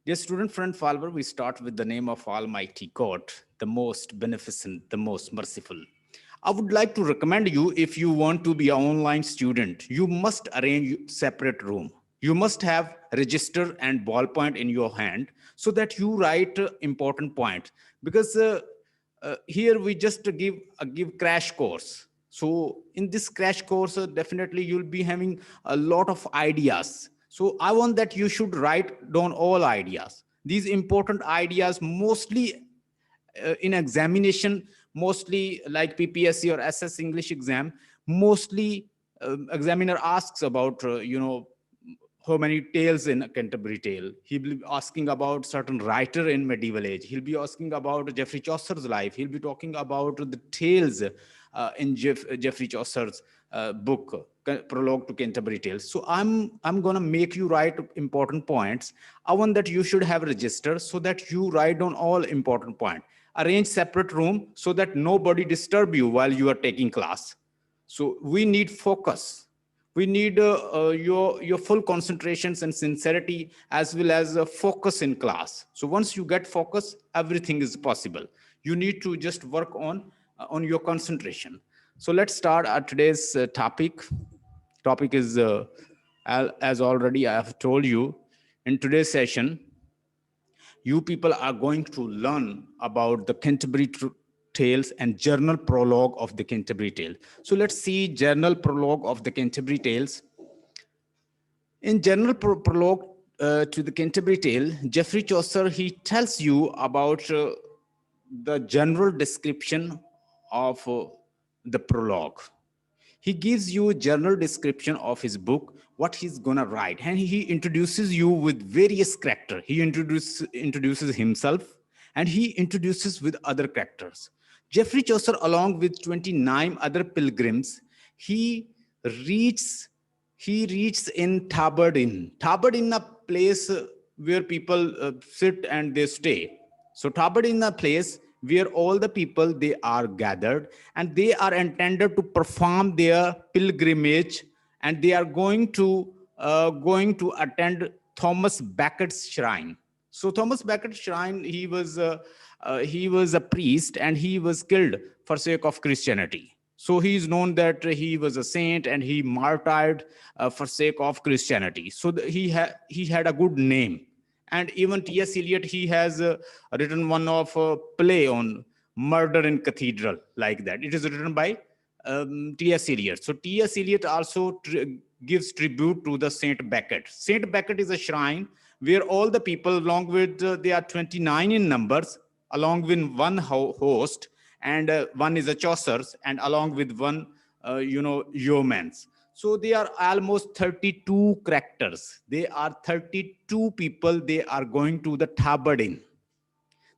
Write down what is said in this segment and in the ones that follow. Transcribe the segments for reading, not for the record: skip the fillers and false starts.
Dear student friend follower, we start with the name of Almighty God, the most beneficent, the most merciful. I would like to recommend you, if you want to be an online student, you must arrange separate room. You must have register and ballpoint in your hand so that you write important points. Because here we just give crash course. So in this crash course, definitely you'll be having a lot of ideas. So I want that you should write down all ideas. These important ideas mostly in examination, mostly like PPSC or SS English exam, mostly examiner asks about how many tales in a Canterbury Tale. He'll be asking about certain writer in medieval age. He'll be asking about Geoffrey Chaucer's life. He'll be talking about the tales in Geoffrey Chaucer's book, Prologue to Canterbury Tales. So I'm gonna make you write important points. I want that you should have register so that you write down all important points. Arrange separate room so that nobody disturb you while you are taking class. So we need focus. We need your full concentrations and sincerity, as well as focus in class. So once you get focus, everything is possible. You need to just work on your concentration. So let's start our today's topic is as already I have told you in today's session, you people are going to learn about the Canterbury Tales and journal prologue of the Canterbury Tale. So let's see journal prologue of the Canterbury Tales. In general prologue to the Canterbury Tale, Geoffrey Chaucer, he tells you about the general description of the prologue. He gives you a general description of his book, what he's gonna write, and he introduces you with various characters. He introduces himself, and he introduces with other characters. Geoffrey Chaucer, along with 29 other pilgrims, he reaches in Tabard Inn. Tabard Inn, a place where people sit and they stay. So Tabard Inn, a place where all the people they are gathered, and they are intended to perform their pilgrimage, and they are going to attend Thomas Becket's shrine. So Thomas Becket's shrine, he was a priest, and he was killed for sake of Christianity. So he is known that he was a saint, and he martyred for sake of Christianity. So he had a good name. And even T.S. Eliot, he has written one of play on murder in cathedral, like that. It is written by T.S. Eliot. So T.S. Eliot also gives tribute to the Saint Becket. Saint Becket is a shrine where all the people, along with they are 29 in numbers, along with one host, and one is a Chaucer's, and along with one yeoman's. So they are almost 32 characters. They are 32 people. They are going to the Tabard Inn.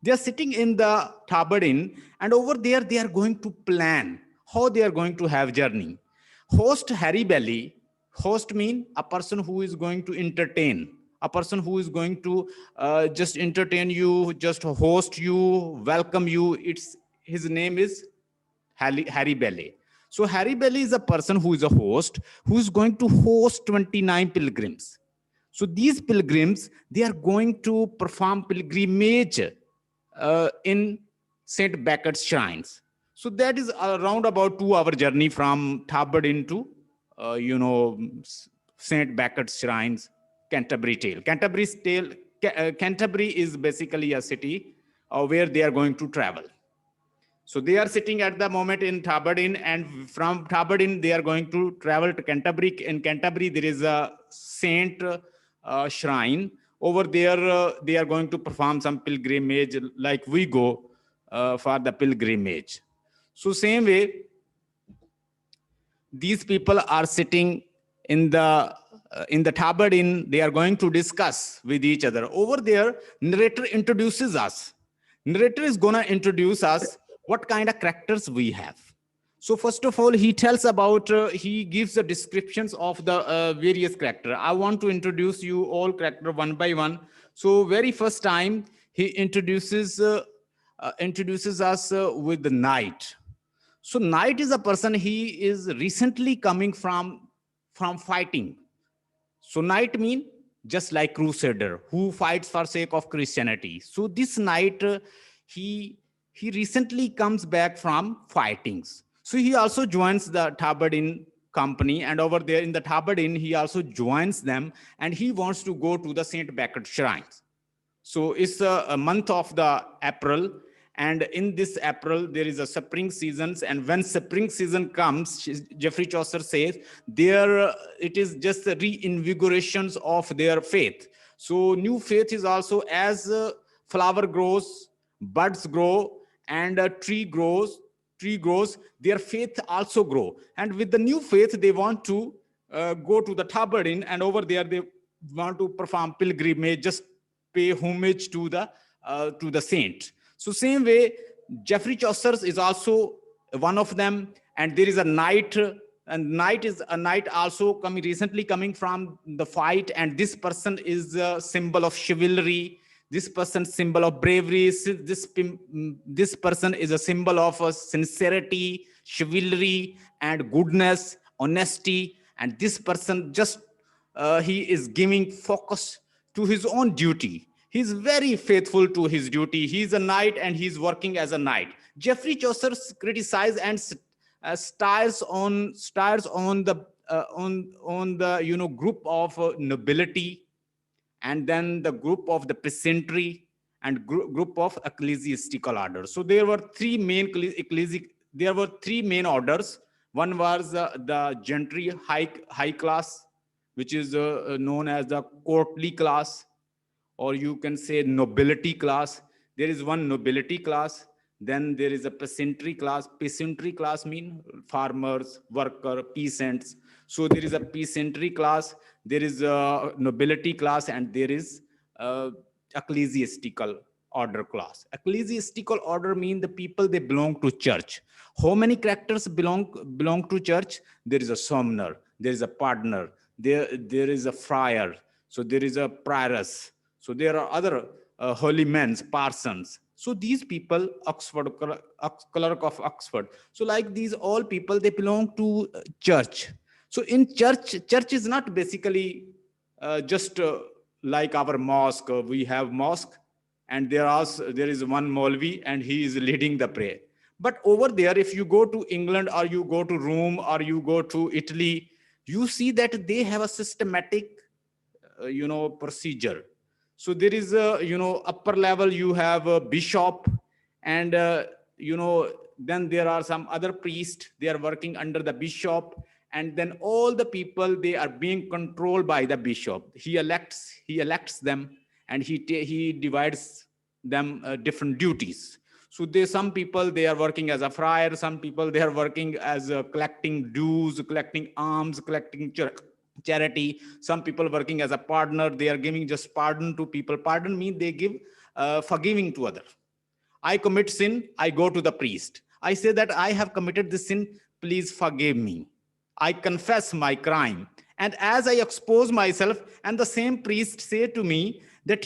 They are sitting in the Tabard Inn, and over there they are going to plan how they are going to have journey. Host Harry Belly. Host mean a person who is going to entertain, a person who is going to just entertain you, just host you, welcome you. His name is Harry Belly. So Harry Belly is a person who is a host, who is going to host 29 pilgrims. So these pilgrims, they are going to perform pilgrimage in Saint Becket's shrines. So that is around about 2 hour journey from Tabard into Saint Becket's shrines, Canterbury Tale. Canterbury is basically a city where they are going to travel. So they are sitting at the moment in Tabard Inn, and from Tabard Inn, they are going to travel to Canterbury. In Canterbury, there is a saint shrine. Over there, they are going to perform some pilgrimage, like we go for the pilgrimage. So same way, these people are sitting in the Tabard Inn. They are going to discuss with each other. Over there, narrator introduces us. Narrator is gonna introduce us what kind of characters we have. So first of all, he tells about, he gives the descriptions of the various character. I want to introduce you all character one by one. So very first time, he introduces us with the knight. So knight is a person, he is recently coming from fighting. So knight mean just like crusader who fights for sake of Christianity. So this knight, he recently comes back from fightings. So he also joins the Tabardin company, and over there in the Tabardin, he also joins them, and he wants to go to the Saint Becket shrines. So it's a month of the April, and in this April there is a spring seasons, and when spring season comes, Geoffrey Chaucer says there it is just the reinvigorations of their faith. So new faith is also as flower grows, buds grow, and a tree grows, their faith also grow, and with the new faith they want to go to the Tabardin, and over there they want to perform pilgrimage, just pay homage to the saint. So same way, Geoffrey Chaucer is also one of them, and there is a knight, and knight is a knight also coming recently coming from the fight, and this person is a symbol of chivalry. This person symbol of bravery. This person is a symbol of sincerity, chivalry, and goodness, honesty. And this person just he is giving focus to his own duty. He's very faithful to his duty. He's a knight and he's working as a knight. Geoffrey Chaucer criticized and stars on the on the group of nobility, and then the group of the peasantry, and group of ecclesiastical orders. So there were three main orders. One was the gentry, high class, which is known as the courtly class, or you can say nobility class. There is one nobility class, then there is a peasantry class. Peasantry class mean farmers, worker, peasants. So there is a peasantry class, there is a nobility class, and there is ecclesiastical order class. Ecclesiastical order mean the people they belong to church. How many characters belong to church? There is a somner, there is a pardoner, there is a friar, so there is a prioress, so there are other holy men, parsons. So these people, clerk of Oxford. So like these all people, they belong to church. So in church is not basically just like our mosque. We have mosque, and there is one Maulvi, and he is leading the prayer. But over there, if you go to England, or you go to Rome, or you go to Italy, you see that they have a systematic procedure. So there is a upper level, you have a bishop, and then there are some other priests, they are working under the bishop, and then all the people, they are being controlled by the bishop. He elects them, and he divides them different duties. So there some people, they are working as a friar, some people they are working as collecting dues, collecting alms, collecting charity. Some people working as a partner, they are giving just pardon to people. Pardon means they give forgiving to others. I commit sin, I go to the priest, I say that I have committed this sin, please forgive me. I confess my crime, and as I expose myself, and the same priest say to me that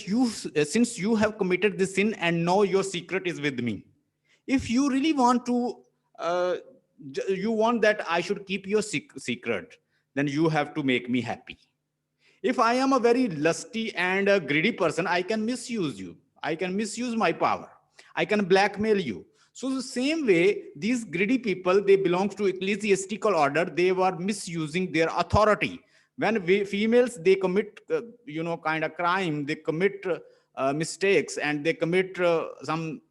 since you have committed this sin, and now your secret is with me, if you really want to uh, you want that I should keep your secret, then you have to make me happy. If I am a very lusty and a greedy person, I can misuse you. I can misuse my power. I can blackmail you. So the same way, these greedy people, they belong to ecclesiastical order. They were misusing their authority. When females, they commit, kind of crime, they commit mistakes, and they commit some,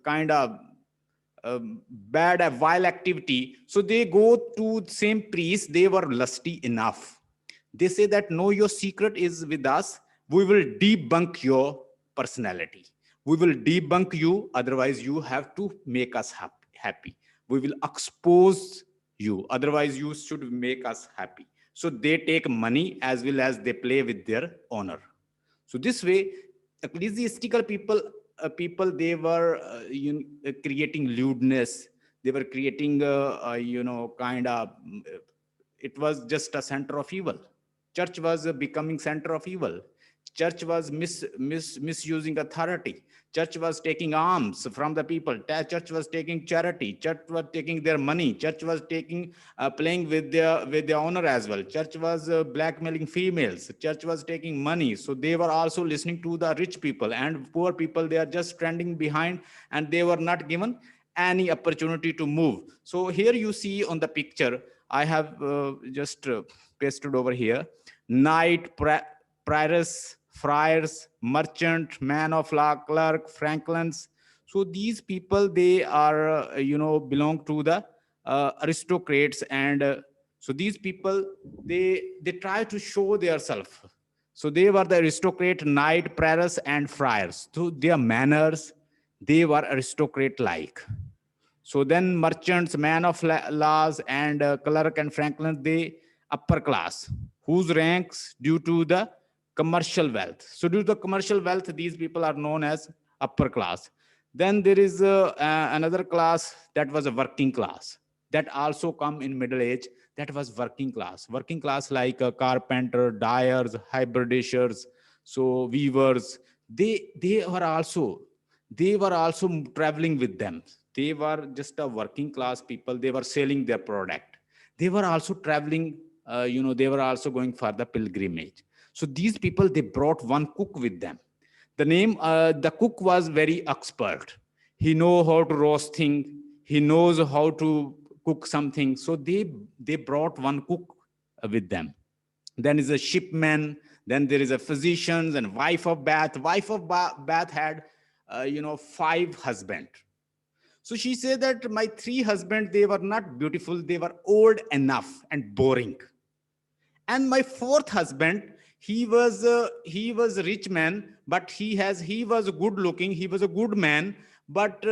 kind of bad, vile activity. So they go to the same priest. They were lusty enough. They say that no, your secret is with us. We will debunk your personality. We will debunk you. Otherwise, you have to make us happy. We will expose you. Otherwise, you should make us happy. So they take money as well as they play with their honor. So this way, ecclesiastical people, they were creating lewdness. They were creating kind of it was just a center of evil. Church was becoming center of evil. Church was misusing authority. Church was taking alms from the people. Church was taking charity. Church was taking their money. Church was taking playing with their honor as well. Church was blackmailing females. Church was taking money. So they were also listening to the rich people, and poor people, they are just standing behind, and they were not given any opportunity to move. So here you see on the picture, I have just pasted over here, knight, prioress, friars, merchant, man of law, clerk, franklins. So these people, they are, belong to the aristocrats. And so these people, they try to show their self. So they were the aristocrat, knight, prioress, and friars. So their manners, they were aristocrat-like. So then merchants, man of laws, and clerk and franklin, they upper class, whose ranks due to the commercial wealth. So due to the commercial wealth, these people are known as upper class. Then there is another class that was a working class, that also come in middle age. That was working class. Working class like a carpenter, dyers, hybridizers, so weavers. They were also traveling with them. They were just a working class people. They were selling their product. They were also traveling. They were also going for the pilgrimage. So these people, they brought one cook with them. The cook was very expert. He know how to roast thing. He knows how to cook something. So they brought one cook with them. Then is a shipman. Then there is a physician and wife of Bath. Wife of Bath had, 5 husbands. So she said that my 3 husbands, they were not beautiful. They were old enough and boring. And my 4th husband, he was a rich man, but he was good looking. He was a good man, but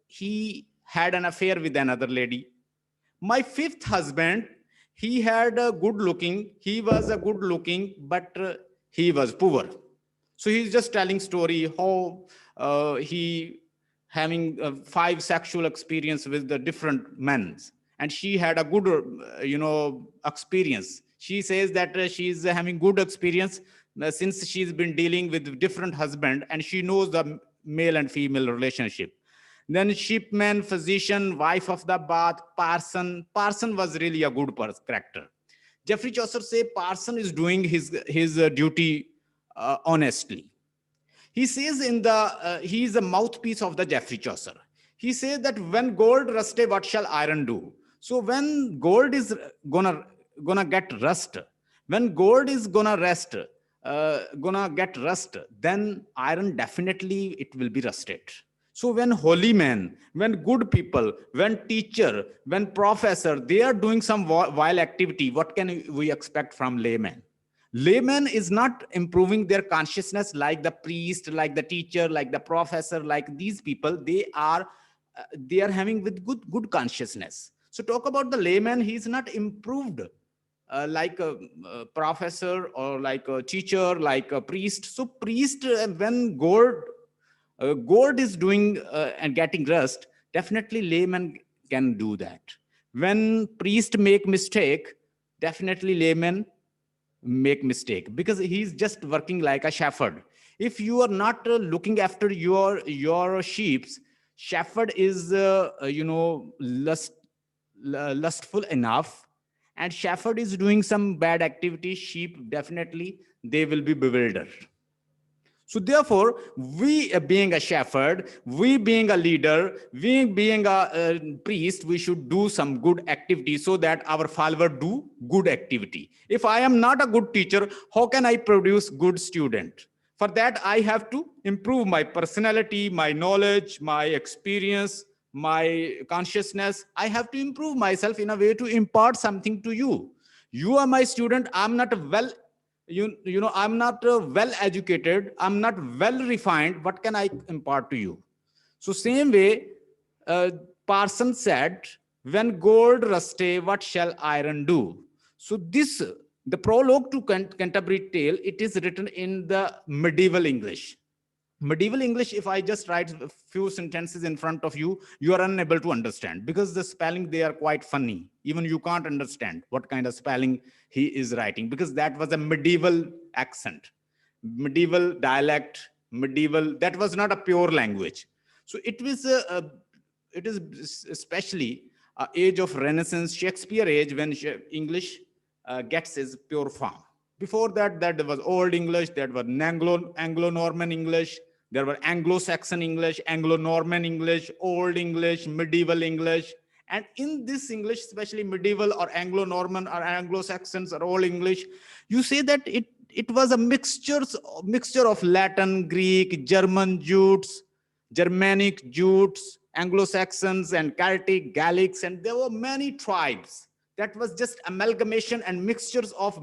he had an affair with another lady. My 5th husband, he had a good looking. He was a good looking, but he was poor. So he's just telling story how he having 5 sexual experience with the different men, and she had a good experience. She says that she's having good experience since she's been dealing with different husband, and she knows the male and female relationship. Then shipman, physician, wife of the Bath, parson. Parson was really a good character. Geoffrey Chaucer say parson is doing his duty honestly. He says he is a mouthpiece of the Geoffrey Chaucer. He says that when gold rusted, what shall iron do? So when gold is gonna get rust, when gold is gonna get rust, then iron definitely it will be rusted. So when holy men, when good people, when teacher, when professor, they are doing some vile activity, what can we expect from laymen? Layman is not improving their consciousness like the priest, like the teacher, like the professor, like these people. They are having with good consciousness. So talk about the layman, he is not improved like a professor or like a teacher, like a priest. So priest, when gold is doing and getting rust, definitely layman can do that. When priest make mistake, definitely layman make mistake, because he's just working like a shepherd. If you are not looking after your sheep, shepherd is lustful enough, and shepherd is doing some bad activity, sheep definitely they will be bewildered. So therefore, we being a shepherd, we being a leader, we being a priest, we should do some good activity so that our follower do good activity. If I am not a good teacher, how can I produce good student? For that, I have to improve my personality, my knowledge, my experience, my consciousness. I have to improve myself in a way to impart something to you. You are my student. I'm not I'm not well educated, I'm not well refined, what can I impart to you? So same way, parson said, when gold rusty, what shall iron do? So this, the prologue to Canterbury Tale, it is written in the medieval English. Medieval English, if I just write a few sentences in front of you, you are unable to understand because the spelling, they are quite funny. Even you can't understand what kind of spelling he is writing, because that was a medieval accent, medieval dialect, medieval, that was not a pure language. So it was it is especially age of Renaissance, Shakespeare age, when English gets its pure form. Before that, there was Old English, there was Anglo-Norman English, there were Anglo-Saxon English, Anglo-Norman English, Old English, Medieval English. And in this English, especially medieval or Anglo-Norman or Anglo-Saxons or Old English, you say that it was a mixture of Latin, Greek, German Jutes, Germanic Jutes, Anglo-Saxons and Celtic, Gallics, and there were many tribes. That was just amalgamation and mixtures of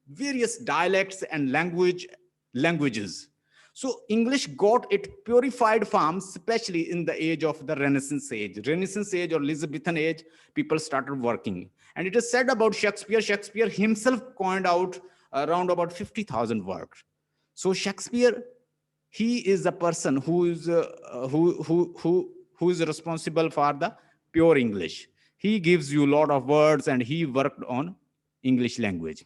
various dialects and languages. So English got its purified form, especially in the age of the Renaissance age. Renaissance age or Elizabethan age, people started working. And it is said about Shakespeare, Shakespeare himself coined out around about 50,000 words. So Shakespeare, he is the person who is who is responsible for the pure English. He gives you a lot of words and he worked on English language.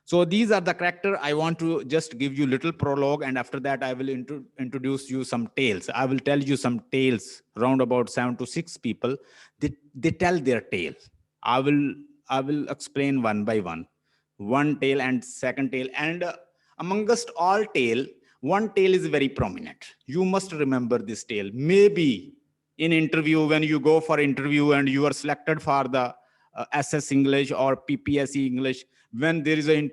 So these are the character. I want to just give you little prologue, and after that I will introduce you some tales. I will tell you some tales, round about 7 to 6 people. They tell their tale. I will explain one by one tale and second tale, and amongst all tale, one tale is very prominent. You must remember this tale. Maybe in interview, when you go for interview and you are selected for the SS English or PPSC English, when there is an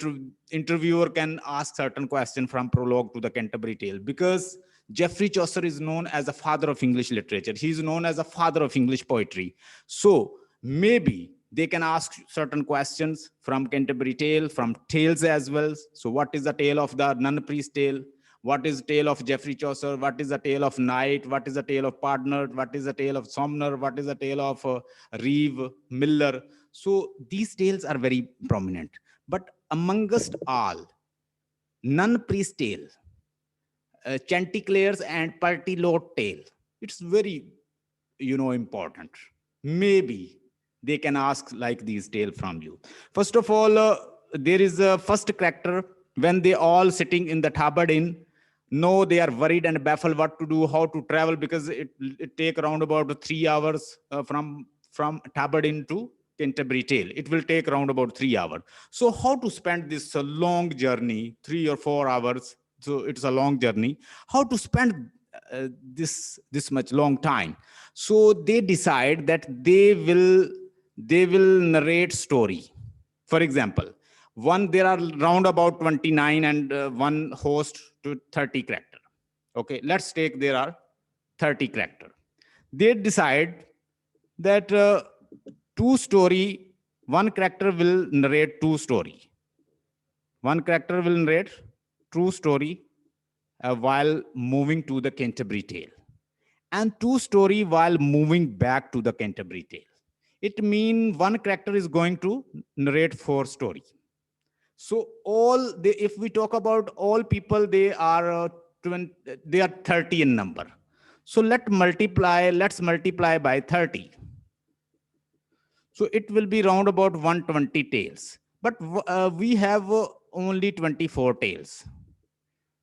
interviewer can ask certain question from prologue to the Canterbury Tale, because Geoffrey Chaucer is known as the father of English literature. He is known as the father of English poetry. So maybe they can ask certain questions from Canterbury Tale, from tales as well. So what is the tale of the nun priest tale? What is the tale of Geoffrey Chaucer? What is the tale of Knight? What is the tale of Pardner? What is the tale of Somner? What is the tale of Reeve, Miller? So these tales are very prominent. But amongst all, nun priest tale, Chanticleer's and Partilot tale, it's very, important. Maybe they can ask like these tale from you. First of all, there is a first character when they all sitting in the Tabard Inn. No, they are worried and baffled what to do, how to travel, because it take around about 3 hours from Tabard Inn to Canterbury Tale. It will take around about 3 hours. So how to spend this long journey, 3 or 4 hours? So it's a long journey. How to spend this much long time? So they decide that they will narrate story. For example, there are round about 29 and one host to 30 character. Okay, let's take there are 30 character. They decide that one character will narrate two story. One character will narrate true story while moving to the Canterbury Tale, and two story while moving back to the Canterbury Tale. It means one character is going to narrate 4 stories. So if we talk about all people, they are 30 in number. So let's multiply by 30. So it will be round about 120 tales. But we have only 24 tales.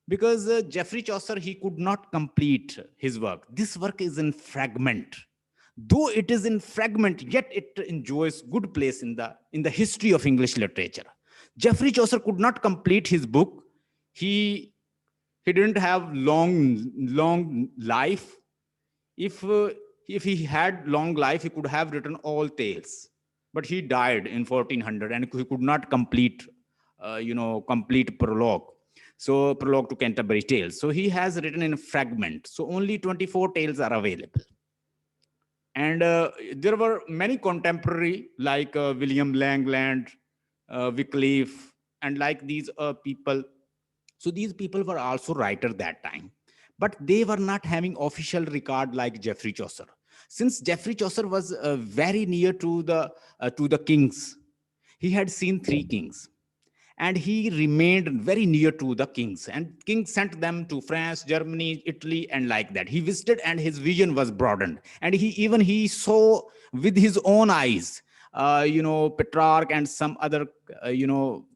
Because Geoffrey Chaucer, he could not complete his work. This work is in fragment. Though it is in fragment, yet it enjoys good place in the history of English literature. Geoffrey Chaucer could not complete his book. He didn't have long life. If he had long life, he could have written all tales. But he died in 1400 and he could not complete, complete prologue. So prologue to Canterbury Tales. So he has written in fragment. So only 24 tales are available. And there were many contemporary like William Langland, Wycliffe, and like these people. So these people were also writers that time, but they were not having official record like Geoffrey Chaucer. Since Geoffrey Chaucer was very near to the kings, he had seen 3 kings, and he remained very near to the kings, and king sent them to France, Germany, Italy, and like that. He visited, and his vision was broadened, and he saw with his own eyes, Petrarch and some other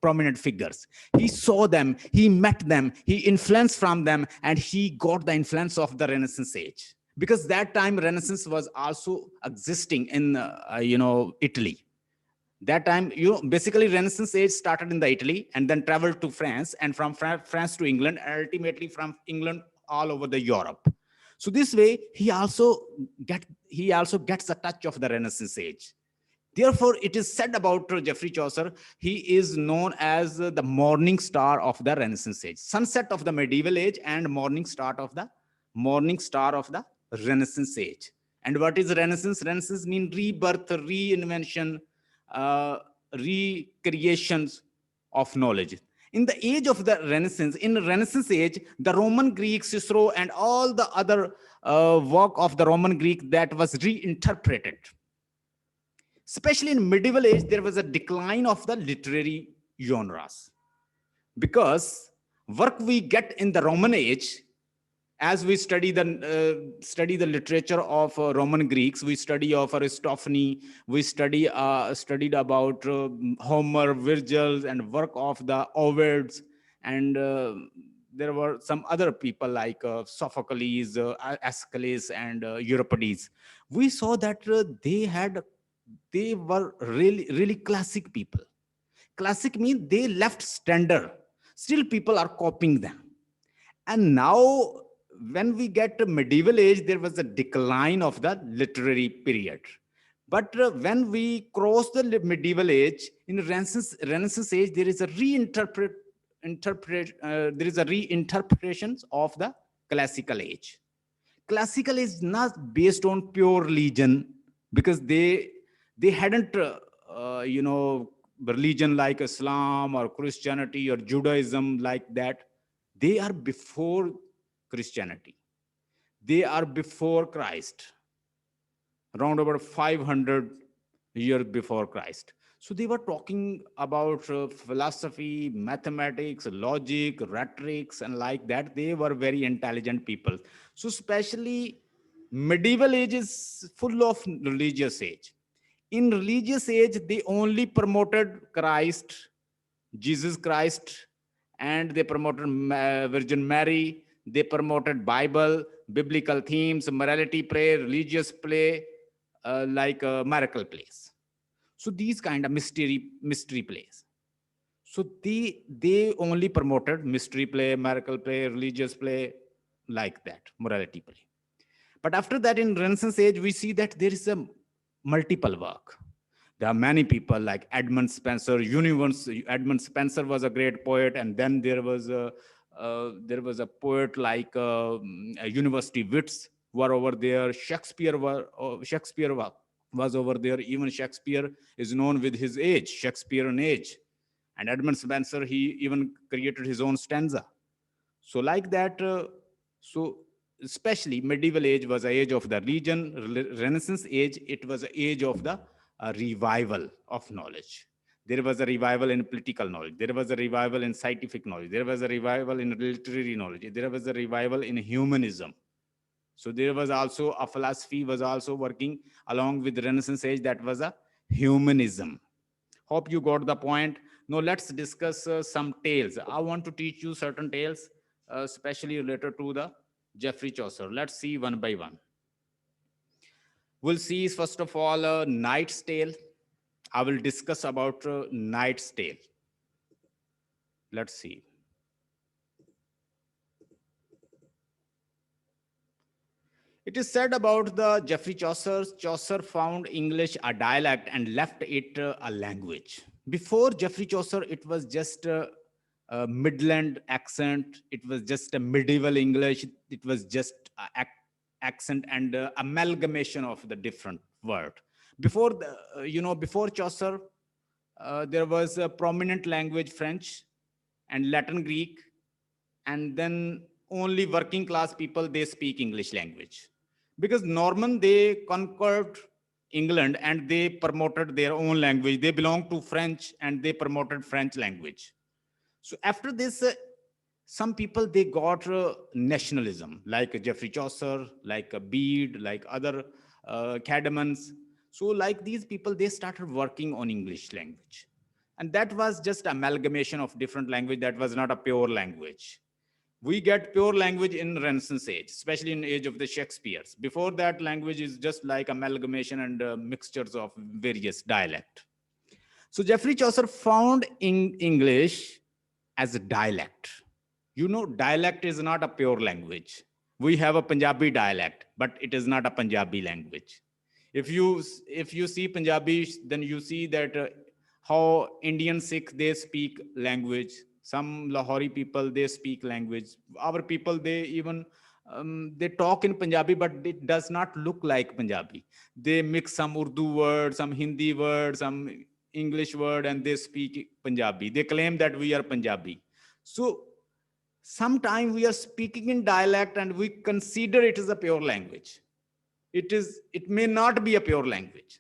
prominent figures. He saw them, he met them, he influenced from them, and he got the influence of the Renaissance age, because that time Renaissance was also existing in Italy. That time, basically Renaissance age started in the Italy and then traveled to France, and from France to England, and ultimately from England all over the Europe. So this way he also gets a touch of the Renaissance age. Therefore, it is said about Geoffrey Chaucer, he is known as the morning star of the Renaissance age, sunset of the medieval age and morning star of the Renaissance age. And what is Renaissance? Renaissance means rebirth, reinvention, recreations of knowledge. In the age of the Renaissance, in the Renaissance age, the Roman Greek, Cicero, and all the other work of the Roman Greek that was reinterpreted. Especially in medieval age, there was a decline of the literary genres, because work we get in the Roman age, as we study the literature of Roman Greeks, we study of Aristophanes, we studied about Homer, Virgil, and work of the Ovids, and there were some other people like Sophocles, Aeschylus, and Euripides. We saw that they were really classic people. Classic means they left standard. Still people are copying them. And now when we get to medieval age, there was a decline of the literary period. But when we cross the medieval age, in Renaissance age, there is a reinterpretation of the classical age. Classical is not based on pure religion, because they hadn't religion like Islam or Christianity or Judaism like that. They are before Christianity. They are before Christ, around about 500 years before Christ. So they were talking about philosophy, mathematics, logic, rhetorics, and like that. They were very intelligent people. So especially medieval age is full of religious age. In religious age, they only promoted Christ, Jesus Christ, and they promoted Virgin Mary. They promoted Bible, biblical themes, morality play, religious play, like miracle plays. So these kind of mystery plays. So they only promoted mystery play, miracle play, religious play, like that, morality play. But after that, in Renaissance age, we see that there is a multiple work. There are many people like Edmund Spenser. Edmund Spenser was a great poet, and then there was a poet like University wits were over there. Shakespeare was over there. Even Shakespeare is known with his age, Shakespearean age. And Edmund Spenser, he even created his own stanza. So like that, so especially medieval age was the age of the religion. Renaissance age, it was the age of the revival of knowledge. There was a revival in political knowledge. There was a revival in scientific knowledge. There was a revival in literary knowledge. There was a revival in humanism. So there was also a philosophy was also working along with the Renaissance age, that was a humanism. Hope you got the point. Now let's discuss some tales. I want to teach you certain tales, especially related to the Geoffrey Chaucer. Let's see one by one. We'll see first of all Knight's Tale. I will discuss about Knight's Tale. Let's see. It is said about the Geoffrey Chaucer. Chaucer found English a dialect and left it a language. Before Geoffrey Chaucer, it was just a Midland accent. It was just a medieval English. It was just accent and amalgamation of the different word. Before before Chaucer, there was a prominent language French and Latin Greek, and then only working class people, they speak English language, because Norman, they conquered England and they promoted their own language. They belonged to French and they promoted French language. So after this, some people, they got nationalism, like Geoffrey Chaucer, like Bede, like other Cadmans. So like these people, they started working on English language. And that was just amalgamation of different language. That was not a pure language. We get pure language in Renaissance age, especially in age of the Shakespeare's. Before that, language is just like amalgamation and mixtures of various dialect. So Geoffrey Chaucer found in English as a dialect. You know, dialect is not a pure language. We have a Punjabi dialect, but it is not a Punjabi language. If you see Punjabi, then you see that how Indian Sikh, they speak language. Some Lahori people, they speak language. Our people, they even they talk in Punjabi, but it does not look like Punjabi. They mix some Urdu word, some Hindi word, some English word, and they speak Punjabi. They claim that we are Punjabi. So sometimes we are speaking in dialect and we consider it as a pure language. It may not be a pure language.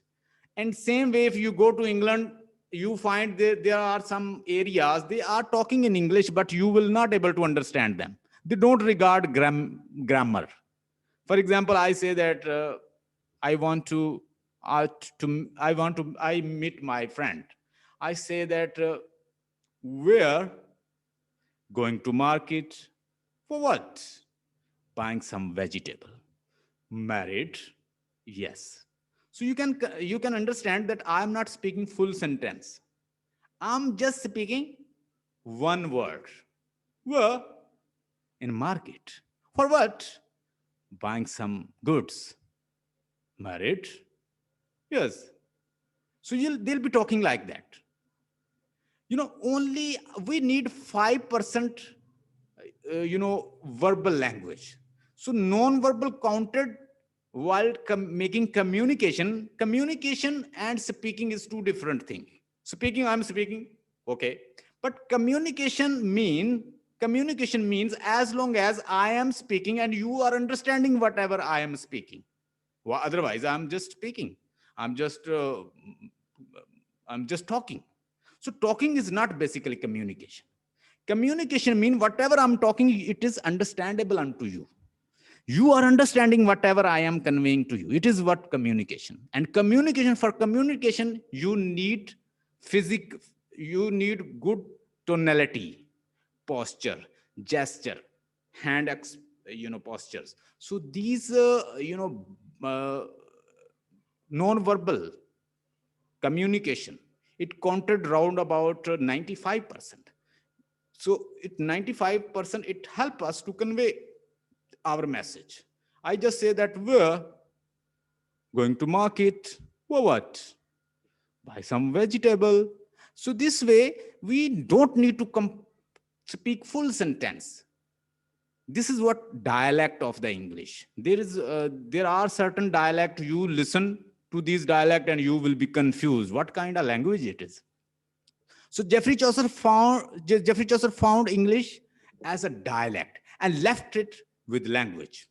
And same way, if you go to England, you find there are some areas they are talking in English, but you will not able to understand them. They don't regard grammar. For example, I say that I want to I meet my friend. I say that where? Going to market. For what? Buying some vegetable. Married? Yes. So you can understand that I am not speaking full sentence. I'm just speaking one word. Where? In market. For what? Buying some goods. Married? Yes. So they'll be talking like that. Only we need 5% verbal language. So non-verbal counted while making communication and speaking is two different things. Speaking, I'm speaking, okay, but communication means as long as I am speaking and you are understanding whatever I am speaking. Well, otherwise I'm just speaking, i'm just uh, I'm just talking. So talking is not basically communication. Communication means whatever I'm talking, it is understandable unto you. You are understanding whatever I am conveying to you. It is what communication. And for communication, you need you need good tonality, posture, gesture, hand postures. So these non-verbal communication, it counted round about 95%. So 95%, it help us to convey our message. I just say that we're going to market. For what? Buy some vegetable. So this way, we don't need to speak full sentence. This is what dialect of the English. There are certain dialect, you listen to these dialect and you will be confused what kind of language it is. So Geoffrey Chaucer found English as a dialect and left it with language.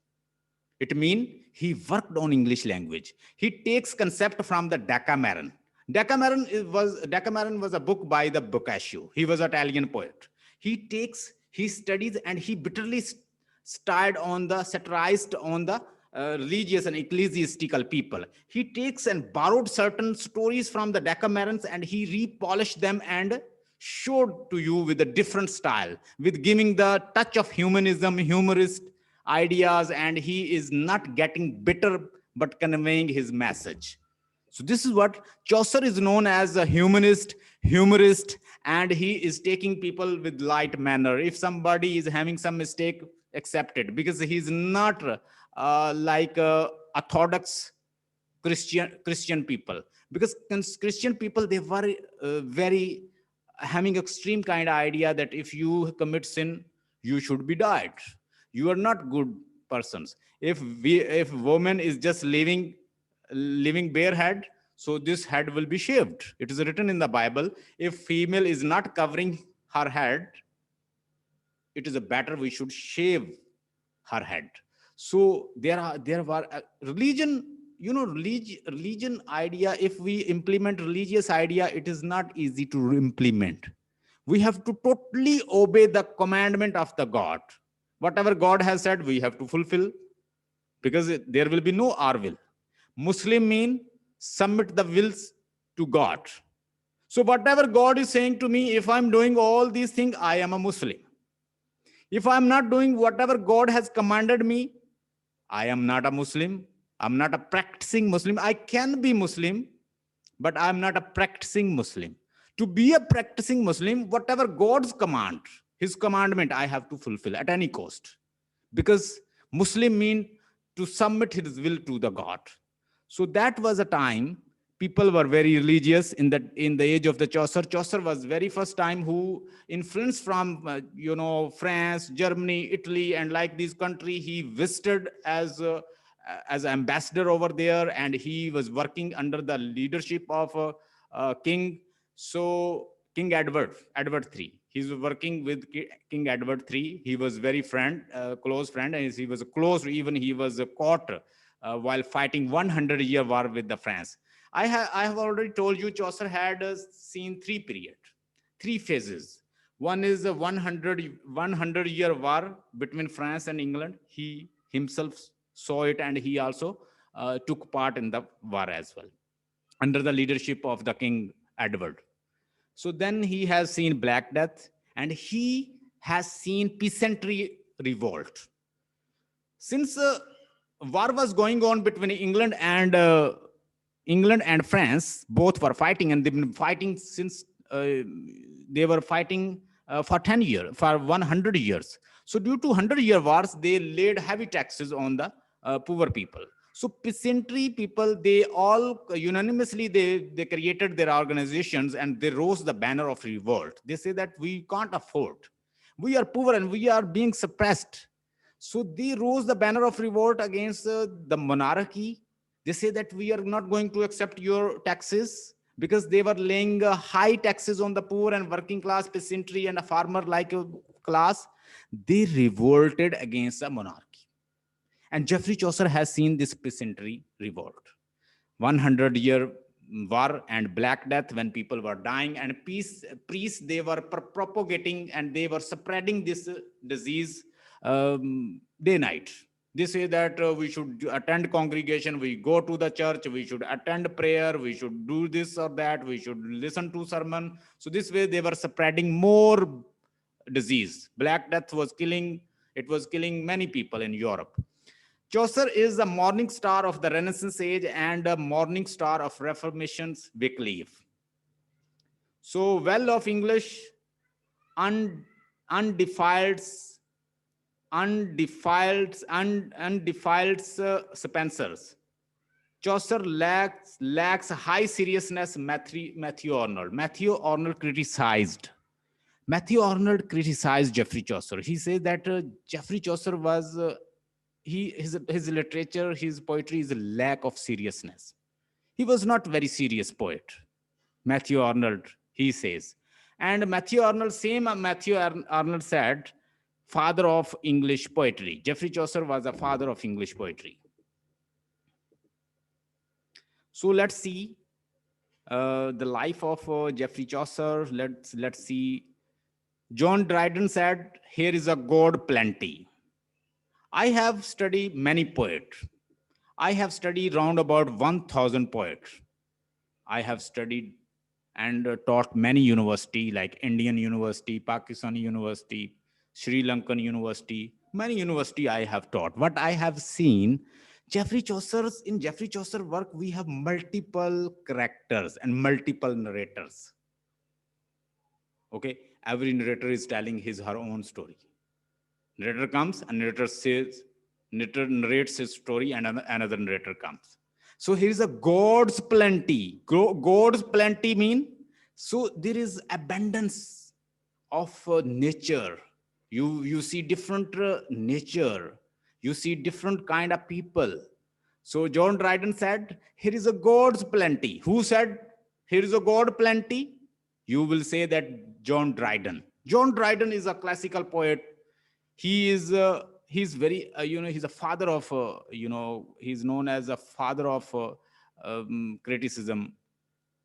It means he worked on English language. He takes concept from the Decameron. Decameron was a book by the Boccaccio. He was an Italian poet. He studies and he bitterly satirized on the religious and ecclesiastical people. He takes and borrowed certain stories from the Decamerons and he repolished them and showed to you with a different style, with giving the touch of humanism, humorist ideas, and he is not getting bitter but conveying his message. So this is what Chaucer is known as, a humorist, and he is taking people with light manner. If somebody is having some mistake, accept it, because he's not like orthodox Christian people. Because Christian people, they were very having extreme kind of idea that if you commit sin, you should be died. You are not good persons. If woman is just living bare head, so this head will be shaved. It is written in the Bible, if female is not covering her head, it is a better we should shave her head. So there were religion, religion idea. If we implement religious idea, it is not easy to implement. We have to totally obey the commandment of the God. Whatever God has said, we have to fulfill, because there will be no our will. Muslim mean submit the wills to God. So whatever God is saying to me, if I'm doing all these things, I am a Muslim. If I'm not doing whatever God has commanded me, I am not a Muslim. I'm not a practicing Muslim. I can be Muslim, but I'm not a practicing Muslim. To be a practicing Muslim, whatever God's command, his commandment, I have to fulfill at any cost. Because Muslim mean to submit his will to the God. So that was a time people were very religious in the age of the Chaucer. Chaucer was very first time who influenced from France, Germany, Italy, and like these country. He visited as ambassador over there, and he was working under the leadership of King. So King Edward III. He's working with King Edward III. He was very close friend, and he was close. Even he was caught while fighting 100-year war with the France. I have already told you Chaucer had seen three phases. One is a 100-year war between France and England. He himself saw it, and he also took part in the war as well, under the leadership of the King Edward. So then he has seen Black Death, and he has seen peasantry revolt. Since war was going on between England and France, both were fighting, and they've been fighting since they were fighting for 10 years, for 100 years. So due to 100-year wars, they laid heavy taxes on the poor people. So peasantry people, they all unanimously, they created their organizations, and they rose the banner of revolt. They say that we can't afford. We are poor and we are being suppressed. So they rose the banner of revolt against the monarchy. They say that we are not going to accept your taxes, because they were laying high taxes on the poor and working class, peasantry, and a farmer like class. They revolted against the monarchy. And Geoffrey Chaucer has seen this peasantry revolt. 100-year war and Black Death, when people were dying, and priests, they were propagating and they were spreading this disease day night. They say that we should attend congregation, we go to the church, we should attend prayer, we should do this or that, we should listen to sermon. So this way they were spreading more disease. Black Death was killing many people in Europe. Chaucer is a morning star of the Renaissance age and a morning star of Reformation's Wycliffe. So well of English, undefiled Spenser's. Chaucer lacks high seriousness. Matthew Arnold criticized Geoffrey Chaucer. He says that Geoffrey Chaucer was his literature, his poetry is a lack of seriousness. He was not very serious poet. Matthew Arnold, he says. And Matthew Arnold said, father of English poetry. Geoffrey Chaucer was a father of English poetry. So let's see the life of Geoffrey Chaucer. Let's see. John Dryden said, here is a God plenty. I have studied many poets. I have studied round about 1,000 poets. I have studied and taught many universities like Indian University, Pakistani University, Sri Lankan University. Many university I have taught. What I have seen, in Geoffrey Chaucer work, we have multiple characters and multiple narrators. Okay, every narrator is telling her own story. Narrator comes and narrator narrates his story, and another narrator comes. So here is a God's plenty. God's plenty mean, so there is abundance of nature. You see different nature. You see different kind of people. So John Dryden said, here is a God's plenty. Who said, here is a God plenty? You will say that John Dryden. John Dryden is a classical poet. He's very he's a father of he's known as a father of criticism,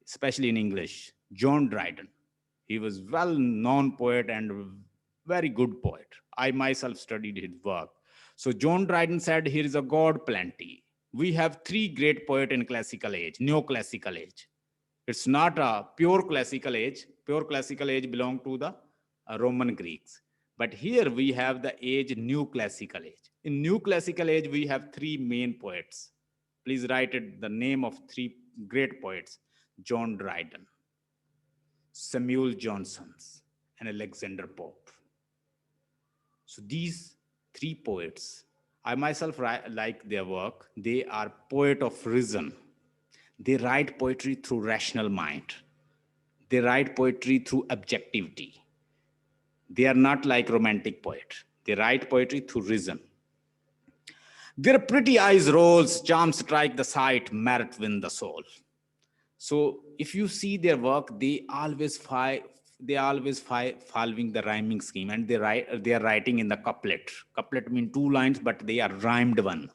especially in English. John Dryden, He was well-known poet and very good poet. I myself studied his work. So John Dryden said, here is a God plenty. We have three great poets in classical age, neoclassical age. It's not a pure classical age. Pure classical age belong to the Roman Greeks. But here we have the age, new classical age. In new classical age, we have three main poets. Please write it, the name of three great poets: John Dryden, Samuel Johnson, and Alexander Pope. So these three poets, I myself like their work. They are poet of reason. They write poetry through rational mind. They write poetry through objectivity. They are not like romantic poet. They write poetry through reason. Their pretty eyes rolls, charm strike the sight, merit win the soul. So if you see their work, they always following the rhyming scheme, and they are writing in the couplet. Couplet mean two lines, but they are rhymed one.